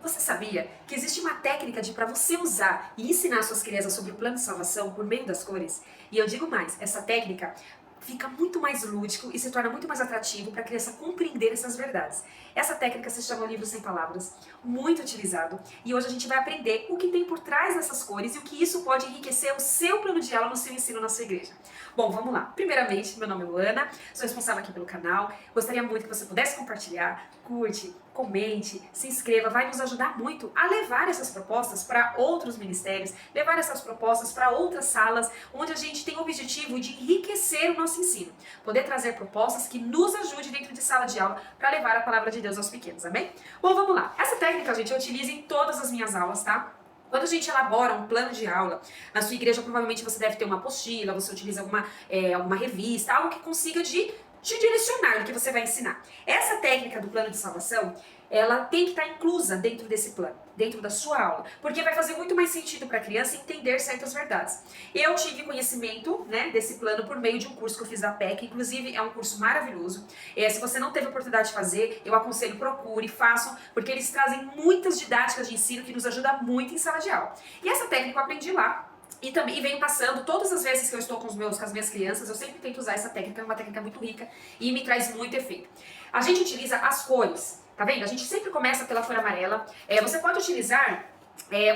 Você sabia que existe uma técnica para você usar e ensinar suas crianças sobre o plano de salvação por meio das cores? E eu digo mais, essa técnica fica muito mais lúdico e se torna muito mais atrativo para a criança compreender essas verdades. Essa técnica se chama Livro Sem Palavras, muito utilizado, e hoje a gente vai aprender o que tem por trás dessas cores e o que isso pode enriquecer o seu plano de aula no seu ensino na sua igreja. Bom, vamos lá. Primeiramente, meu nome é Luana, sou responsável aqui pelo canal, gostaria muito que você pudesse compartilhar, curte, comente, se inscreva, vai nos ajudar muito a levar essas propostas para outros ministérios, levar essas propostas para outras salas, onde a gente tem o objetivo de enriquecer o nosso ensino, poder trazer propostas que nos ajudem dentro de sala de aula para levar a palavra de Deus aos pequenos, amém? Bom, vamos lá. Essa técnica, gente, eu utilizo em todas as minhas aulas, tá? Quando a gente elabora um plano de aula, na sua igreja provavelmente você deve ter uma apostila, você utiliza alguma revista, algo que consiga te direcionar no que você vai ensinar. Essa técnica do plano de salvação, ela tem que estar inclusa dentro desse plano, dentro da sua aula, porque vai fazer muito mais sentido para a criança entender certas verdades. Eu tive conhecimento, desse plano por meio de um curso que eu fiz da PEC, inclusive é um curso maravilhoso. Se você não teve a oportunidade de fazer, eu aconselho, procure, façam, porque eles trazem muitas didáticas de ensino que nos ajudam muito em sala de aula. E essa técnica eu aprendi lá. E também venho passando, todas as vezes que eu estou com as minhas crianças, eu sempre tento usar essa técnica, é uma técnica muito rica e me traz muito efeito. A gente utiliza as cores, tá vendo? A gente sempre começa pela cor amarela. Você pode utilizar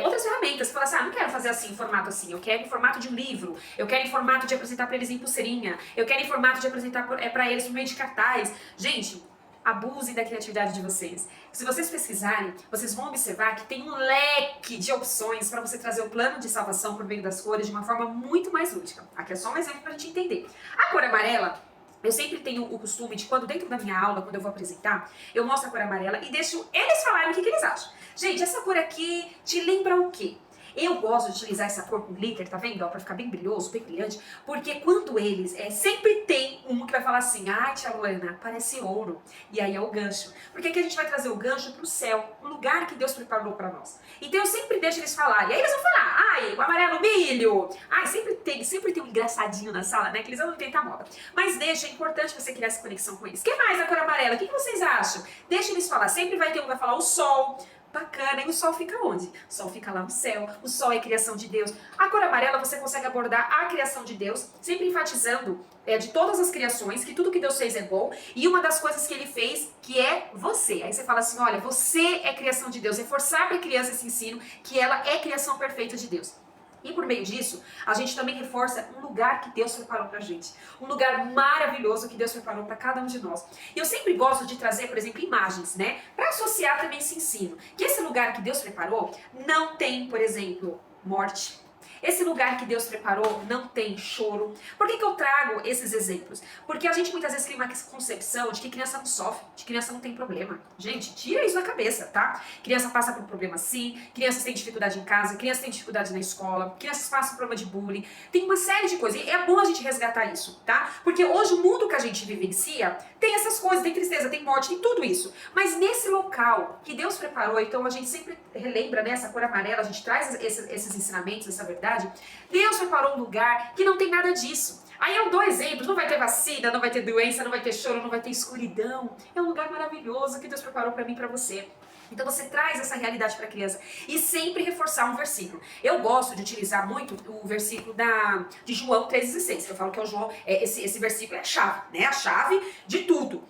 outras ferramentas. Você fala assim, não quero fazer assim, em formato assim, eu quero em formato de um livro, eu quero em formato de apresentar para eles em pulseirinha, eu quero em formato de apresentar para eles por meio de cartaz. Gente, abusem da criatividade de vocês. Se vocês pesquisarem, vocês vão observar que tem um leque de opções para você trazer o plano de salvação por meio das cores de uma forma muito mais lúdica. Aqui é só um exemplo para a gente entender. A cor amarela, eu sempre tenho o costume de, quando dentro da minha aula, quando eu vou apresentar, eu mostro a cor amarela e deixo eles falarem o que eles acham. Gente, essa cor aqui te lembra o quê? Eu gosto de utilizar essa cor com glitter, tá vendo? Pra ficar bem brilhoso, bem brilhante. Porque quando eles... sempre tem um que vai falar assim, ai, tia Luana, parece ouro. E aí é o gancho. Porque aqui a gente vai trazer o gancho pro céu, um lugar que Deus preparou pra nós. Então eu sempre deixo eles falarem. E aí eles vão falar, ai, o amarelo milho. Ai, sempre tem um engraçadinho na sala, né? Que eles vão tentar moda. Mas deixa, é importante você criar essa conexão com eles. O que mais da cor amarela? O que vocês acham? Deixa eles falar. Sempre vai ter um que vai falar o sol. Bacana, e o sol fica onde? O sol fica lá no céu, o sol é a criação de Deus. A cor amarela você consegue abordar a criação de Deus, sempre enfatizando de todas as criações, que tudo que Deus fez é bom, e uma das coisas que Ele fez, que é você. Aí você fala assim, olha, você é criação de Deus, reforçar para a criança esse ensino, que ela é criação perfeita de Deus. E por meio disso, a gente também reforça um lugar que Deus preparou pra gente. Um lugar maravilhoso que Deus preparou para cada um de nós. E eu sempre gosto de trazer, por exemplo, imagens, para associar também esse ensino. Que esse lugar que Deus preparou não tem, por exemplo, morte. Esse lugar que Deus preparou não tem choro. Por que eu trago esses exemplos? Porque a gente muitas vezes cria uma concepção de que criança não sofre, de que criança não tem problema. Gente, tira isso da cabeça, tá? Criança passa por problema sim, crianças têm dificuldade em casa, crianças têm dificuldade na escola, crianças passam por problema de bullying. Tem uma série de coisas. E é bom a gente resgatar isso, tá? Porque hoje o mundo que a gente vivencia tem essas coisas, tem tristeza, tem morte, tem tudo isso. Mas nesse local que Deus preparou, então a gente sempre relembra, essa cor amarela, a gente traz esses ensinamentos, essa verdade. Deus preparou um lugar que não tem nada disso. Aí eu dou exemplos, não vai ter vacina, não vai ter doença, não vai ter choro, não vai ter escuridão. É um lugar maravilhoso que Deus preparou para mim e para você. Então você traz essa realidade para a criança e sempre reforçar um versículo. Eu gosto de utilizar muito o versículo de João 3,16, que eu falo que é o João, esse versículo é a chave, a chave de tudo,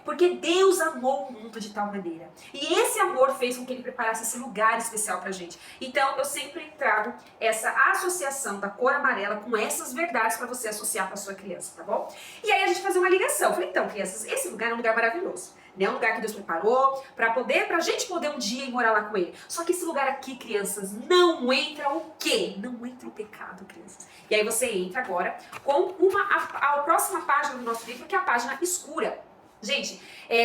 porque Deus amou o mundo de tal maneira. E esse amor fez com que Ele preparasse esse lugar especial pra gente. Então eu sempre trago essa associação da cor amarela com essas verdades para você associar para sua criança, tá bom? E aí a gente fazer uma ligação. Eu falei, então, crianças, esse lugar é um lugar maravilhoso. Um lugar que Deus preparou pra gente poder um dia ir morar lá com Ele. Só que esse lugar aqui, crianças, não entra o quê? Não entra o pecado, crianças. E aí você entra agora com a próxima página do nosso livro, que é a página escura. Gente,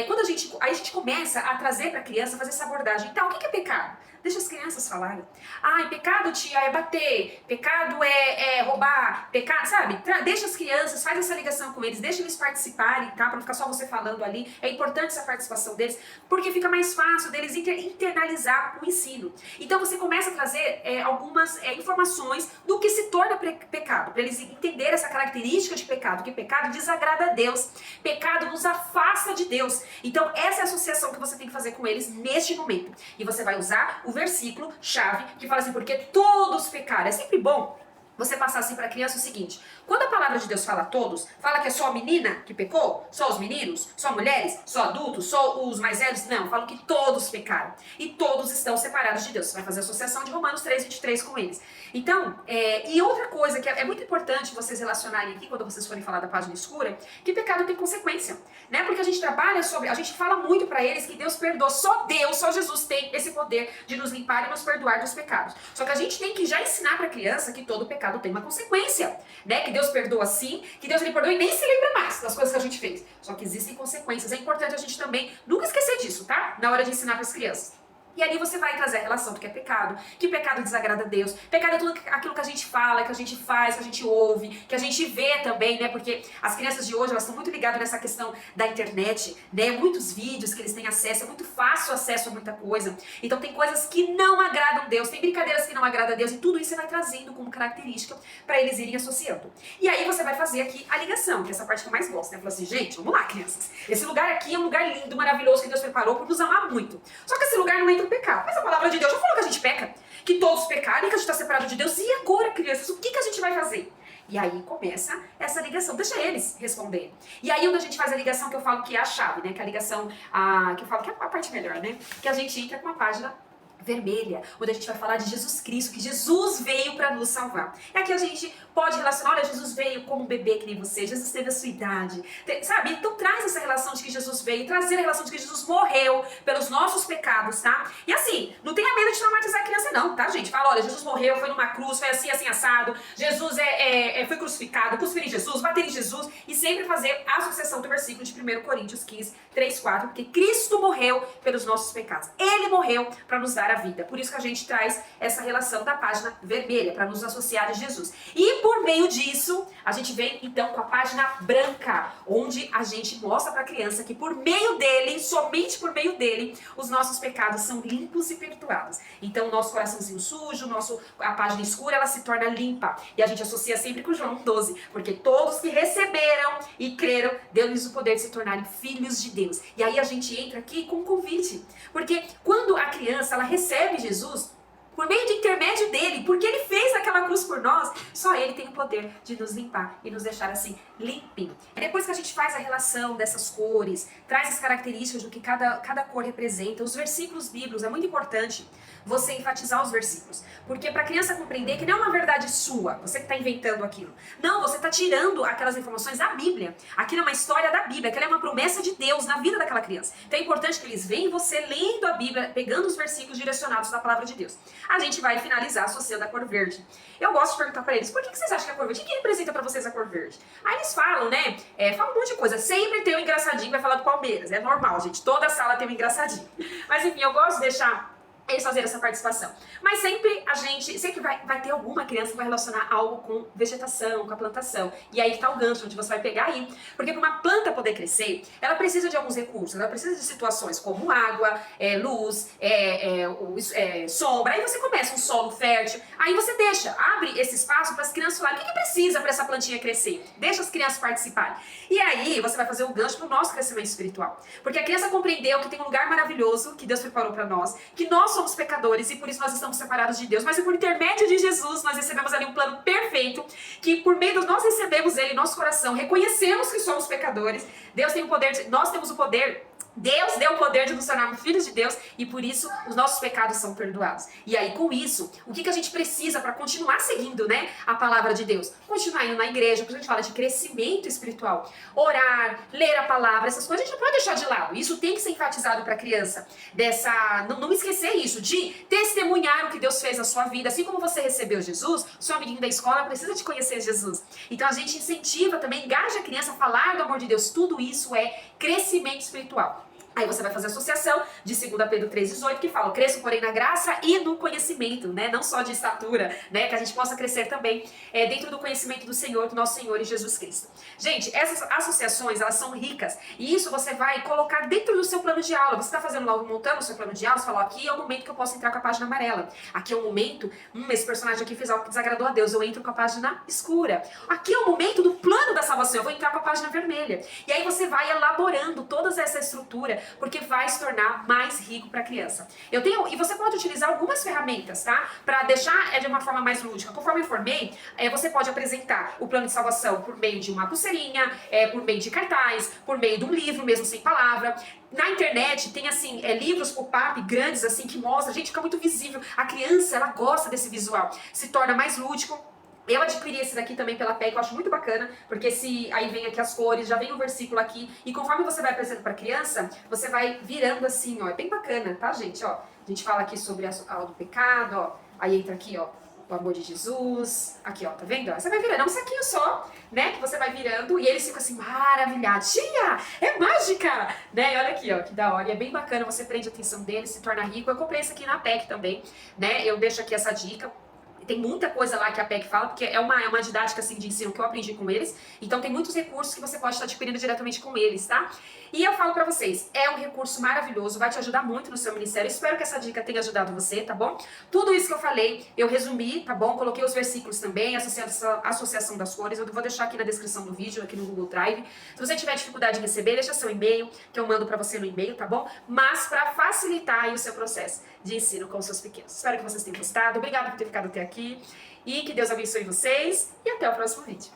quando a gente começa a trazer para a criança, fazer essa abordagem. Então, o que é pecado? Deixa as crianças falarem. Ai, pecado, tia, é bater. Pecado é roubar. Pecado, sabe? Deixa as crianças, faz essa ligação com eles, deixa eles participarem, tá? Pra não ficar só você falando ali. É importante essa participação deles, porque fica mais fácil deles internalizar o ensino. Então, você começa a trazer algumas informações do que se torna pecado, para eles entenderem essa característica de pecado, que pecado desagrada a Deus. Pecado nos afasta afasta de Deus. Então essa é a associação que você tem que fazer com eles neste momento. E você vai usar o versículo chave que fala assim, porque todos pecaram. É sempre bom você passar assim para a criança o seguinte: quando a palavra de Deus fala todos, fala que é só a menina que pecou? Só os meninos? Só mulheres? Só adultos? Só os mais velhos? Não, falam que todos pecaram. E todos estão separados de Deus. Você vai fazer a associação de Romanos 3:23 com eles. Então, e outra coisa que é muito importante vocês relacionarem aqui, quando vocês forem falar da página escura, que pecado tem consequência, né? Porque a gente trabalha sobre, a gente fala muito para eles que Deus perdoa. Só Deus, só Jesus tem esse poder de nos limpar e nos perdoar dos pecados. Só que a gente tem que já ensinar para a criança que todo pecado tem uma consequência, né? Que Deus perdoa sim, que Deus ele perdoa e nem se lembra mais das coisas que a gente fez. Só que existem consequências. É importante a gente também nunca esquecer disso, tá? Na hora de ensinar para as crianças. E ali você vai trazer a relação do que é pecado, que pecado desagrada a Deus. Pecado é tudo aquilo que a gente fala, que a gente faz, que a gente ouve, que a gente vê também, né? Porque as crianças de hoje, elas estão muito ligadas nessa questão da internet, né? Muitos vídeos que eles têm acesso, é muito fácil acesso a muita coisa. Então tem coisas que não agradam a Deus, tem brincadeiras que não agradam a Deus, e tudo isso você vai trazendo como característica para eles irem associando. E aí você vai fazer aqui a ligação, que é essa parte que eu mais gosto, né? Falar assim, gente, vamos lá, crianças. Esse lugar aqui é um lugar lindo, maravilhoso, que Deus preparou para nos amar muito. Só que esse lugar não entra o pecado. Mas a palavra de Deus já falou que a gente peca, que todos pecaram e que a gente está separado de Deus. E agora, crianças, o que a gente vai fazer? E aí começa essa ligação, deixa eles responderem. E aí onde a gente faz a ligação que eu falo que é a chave, né? Que é a ligação, que eu falo que é a parte melhor, né? Que a gente entra com uma página vermelha, onde a gente vai falar de Jesus Cristo, que Jesus veio para nos salvar. É aqui a gente pode relacionar, olha, Jesus veio como um bebê que nem você, Jesus teve a sua idade, sabe? Então traz essa relação de que Jesus veio, trazer a relação de que Jesus morreu pelos nossos pecados, tá? E assim, não tenha medo de traumatizar a criança não, tá, gente? Fala, olha, Jesus morreu, foi numa cruz, foi assim, assim, assado, Jesus foi crucificado, cuspir em Jesus, bater em Jesus, e sempre fazer a associação do versículo de 1 Coríntios 15:3-4, porque Cristo morreu pelos nossos pecados. Ele morreu para nos dar a vida. Por isso que a gente traz essa relação da página vermelha, para nos associar a Jesus. E por meio disso, a gente vem então com a página branca, onde a gente mostra para a criança que por meio dele, somente por meio dele, os nossos pecados são limpos e perdoados. Então o nosso coraçãozinho sujo, a página escura, ela se torna limpa. E a gente associa sempre com João 12, porque todos que receberam e creram, deu-lhes o poder de se tornarem filhos de Deus. E aí a gente entra aqui com um convite, porque quando a criança ela recebe Jesus, por meio de intermédio dele, porque ele fez aquela cruz por nós, só ele tem o poder de nos limpar e nos deixar assim limpinho. E depois que a gente faz a relação dessas cores, traz as características do que cada cor representa, os versículos bíblicos, é muito importante você enfatizar os versículos, porque para a criança compreender que não é uma verdade sua, você que está inventando aquilo. Não, você está tirando aquelas informações da Bíblia. Aquilo é uma história da Bíblia, aquela é uma promessa de Deus na vida daquela criança. Então é importante que eles vejam você lendo a Bíblia, pegando os versículos direcionados da palavra de Deus. A gente vai finalizar associando a cor verde. Eu gosto de perguntar para eles, por que vocês acham que a cor verde? O que representa para vocês a cor verde? Aí eles falam, né? Falam um monte de coisa. Sempre tem um engraçadinho que vai falar do Palmeiras. É normal, gente. Toda sala tem um engraçadinho. Mas enfim, eu gosto de deixar eles fazerem essa participação. Mas sempre vai ter alguma criança que vai relacionar algo com vegetação, com a plantação. E aí que tá o gancho, onde você vai pegar aí. Porque para uma planta poder crescer, ela precisa de alguns recursos, ela precisa de situações como água, luz, sombra. Aí você começa um solo fértil, aí você abre esse espaço para as crianças falarem o que precisa para essa plantinha crescer. Deixa as crianças participarem. E aí você vai fazer o gancho para o nosso crescimento espiritual. Porque a criança compreendeu que tem um lugar maravilhoso que Deus preparou para nós, que nós somos pecadores e por isso nós estamos separados de Deus, mas por intermédio de Jesus nós recebemos ali um plano perfeito, que por meio de nós recebemos ele em nosso coração, reconhecemos que somos pecadores, Deus tem o poder, nós temos o poder, Deus deu o poder de nos tornarmos filhos de Deus e por isso os nossos pecados são perdoados. E aí com isso, o que a gente precisa para continuar seguindo, né, a palavra de Deus? Continuar indo na igreja, porque a gente fala de crescimento espiritual. Orar, ler a palavra, essas coisas a gente não pode deixar de lado. Isso tem que ser enfatizado para a criança. Não esquecer isso, de testemunhar o que Deus fez na sua vida. Assim como você recebeu Jesus, seu amiguinho da escola precisa de conhecer Jesus. Então a gente incentiva também, engaja a criança a falar do amor de Deus. Tudo isso é crescimento espiritual. Aí você vai fazer associação de 2 Pedro 3,18, que fala, cresçam, porém, na graça e no conhecimento, né? Não só de estatura, né? Que a gente possa crescer também dentro do conhecimento do Senhor, do nosso Senhor e Jesus Cristo. Gente, essas associações, elas são ricas. E isso você vai colocar dentro do seu plano de aula. Você está fazendo lá, montando o seu plano de aula, você fala, aqui é o momento que eu posso entrar com a página amarela. Aqui é o momento, esse personagem aqui fez algo que desagradou a Deus, eu entro com a página escura. Aqui é o momento do plano da salvação, eu vou entrar com a página vermelha. E aí você vai elaborando toda essa estrutura, porque vai se tornar mais rico para a criança. E você pode utilizar algumas ferramentas, tá? Para deixar de uma forma mais lúdica. Conforme eu informei, você pode apresentar o plano de salvação por meio de uma pulseirinha, por meio de cartaz, por meio de um livro, mesmo sem palavra. Na internet tem assim, livros pop-up grandes assim que mostram, gente, fica muito visível. A criança, ela gosta desse visual, se torna mais lúdico. Eu adquiri esse daqui também pela PEC, eu acho muito bacana, porque aí vem aqui as cores, já vem o versículo aqui, e conforme você vai apresentando para a criança, você vai virando assim, ó, é bem bacana, tá, gente, ó. A gente fala aqui sobre a do pecado, ó, aí entra aqui, ó, o amor de Jesus, aqui, ó, tá vendo? Você vai virando, é um saquinho só, né, que você vai virando, e eles ficam assim, maravilhados, tia, é mágica, né, e olha aqui, ó, que da hora, e é bem bacana, você prende a atenção deles, se torna rico. Eu comprei esse aqui na PEC também, né, eu deixo aqui essa dica. Tem muita coisa lá que a PEC fala, porque é uma didática assim, de ensino que eu aprendi com eles. Então tem muitos recursos que você pode estar adquirindo diretamente com eles, tá? E eu falo pra vocês, é um recurso maravilhoso, vai te ajudar muito no seu ministério. Espero que essa dica tenha ajudado você, tá bom? Tudo isso que eu falei, eu resumi, tá bom? Coloquei os versículos também, associação das cores. Eu vou deixar aqui na descrição do vídeo, aqui no Google Drive. Se você tiver dificuldade em receber, deixa seu e-mail, que eu mando pra você no e-mail, tá bom? Mas pra facilitar aí o seu processo de ensino com os seus pequenos. Espero que vocês tenham gostado. Obrigada por ter ficado até aqui. E que Deus abençoe vocês. E até o próximo vídeo.